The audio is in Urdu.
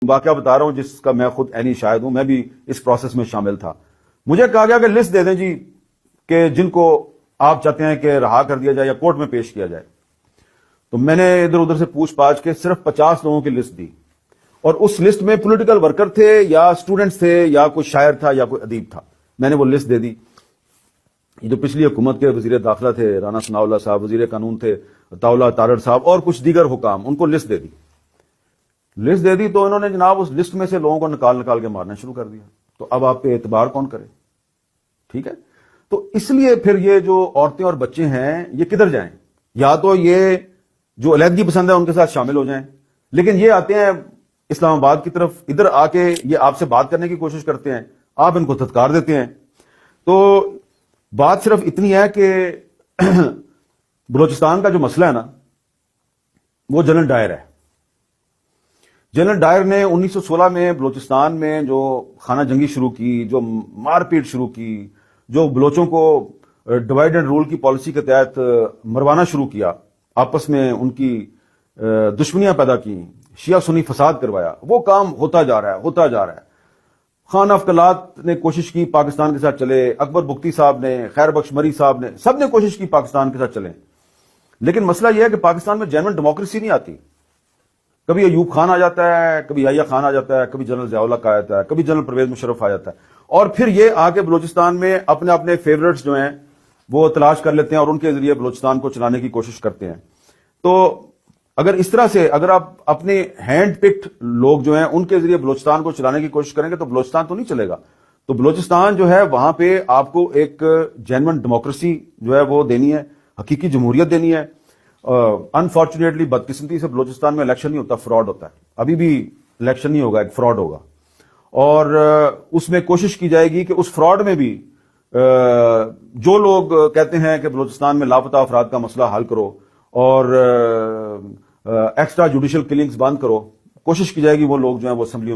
واقعہ بتا رہا ہوں جس کا میں خود عینی شاہد ہوں، میں بھی اس پروسیس میں شامل تھا. مجھے کہا گیا کہ لسٹ دے دیں جی کہ جن کو آپ چاہتے ہیں کہ رہا کر دیا جائے یا کورٹ میں پیش کیا جائے. تو میں نے ادھر ادھر سے پوچھ پاچھ کے صرف 50 لوگوں کی لسٹ دی، اور اس لسٹ میں پولیٹیکل ورکر تھے یا اسٹوڈنٹس تھے یا کوئی شاعر تھا یا کوئی ادیب تھا. میں نے وہ لسٹ دے دی. یہ جو پچھلی حکومت کے وزیر داخلہ تھے رانا ثناء اللہ صاحب، وزیر قانون تھے عطا اللہ تارڑ صاحب، اور کچھ دیگر حکام، ان کو لسٹ دے دی. لسٹ دے دی تو انہوں نے جناب اس لسٹ میں سے لوگوں کو نکال کے مارنا شروع کر دیا. تو اب آپ پہ اعتبار کون کرے؟ ٹھیک ہے. تو اس لیے پھر یہ جو عورتیں اور بچے ہیں یہ کدھر جائیں؟ یا تو یہ جو علیحدگی پسند ہے ان کے ساتھ شامل ہو جائیں، لیکن یہ آتے ہیں اسلام آباد کی طرف، ادھر آ کے یہ آپ سے بات کرنے کی کوشش کرتے ہیں، آپ ان کو دھتکار دیتے ہیں. تو بات صرف اتنی ہے کہ بلوچستان کا جو مسئلہ ہے نا وہ جنرل ڈائر ہے. جنرل ڈائر نے 1916 میں بلوچستان میں جو خانہ جنگی شروع کی، جو مار پیٹ شروع کی، جو بلوچوں کو ڈیوائڈ اینڈ رول کی پالیسی کے تحت مروانا شروع کیا، آپس میں ان کی دشمنیاں پیدا کی، شیعہ سنی فساد کروایا، وہ کام ہوتا جا رہا ہے. خان افقلات نے کوشش کی پاکستان کے ساتھ چلے، اکبر بگٹی صاحب نے، خیر بخش مری صاحب نے، سب نے کوشش کی پاکستان کے ساتھ چلیں. لیکن مسئلہ یہ ہے کہ پاکستان میں جینوئن ڈیموکریسی نہیں آتی. کبھی ایوب خان آ جاتا ہے، کبھی یحییٰ خان آ جاتا ہے، کبھی جنرل ضیاء الحق آ جاتا ہے، کبھی جنرل پرویز مشرف آ جاتا ہے، اور پھر یہ آ کے بلوچستان میں اپنے فیورٹس جو ہیں وہ تلاش کر لیتے ہیں اور ان کے ذریعے بلوچستان کو چلانے کی کوشش کرتے ہیں. تو اگر اس طرح سے اگر آپ اپنے ہینڈ پکڈ لوگ جو ہیں ان کے ذریعے بلوچستان کو چلانے کی کوشش کریں گے تو بلوچستان تو نہیں چلے گا. تو بلوچستان جو ہے وہاں پہ آپ کو ایک جینوئن ڈیموکریسی جو ہے وہ دینی ہے، حقیقی جمہوریت دینی ہے. انفارچونیٹلی بدقسمتی سے بلوچستان میں الیکشن نہیں ہوتا، فراڈ ہوتا ہے. ابھی بھی الیکشن نہیں ہوگا، ایک فراڈ ہوگا، اور اس میں کوشش کی جائے گی کہ اس فراڈ میں بھی جو لوگ کہتے ہیں کہ بلوچستان میں لاپتہ افراد کا مسئلہ حل کرو اور ایکسٹرا جوڈیشل کلنگز بند کرو، کوشش کی جائے گی وہ لوگ جو ہیں وہ اسمبلیوں میں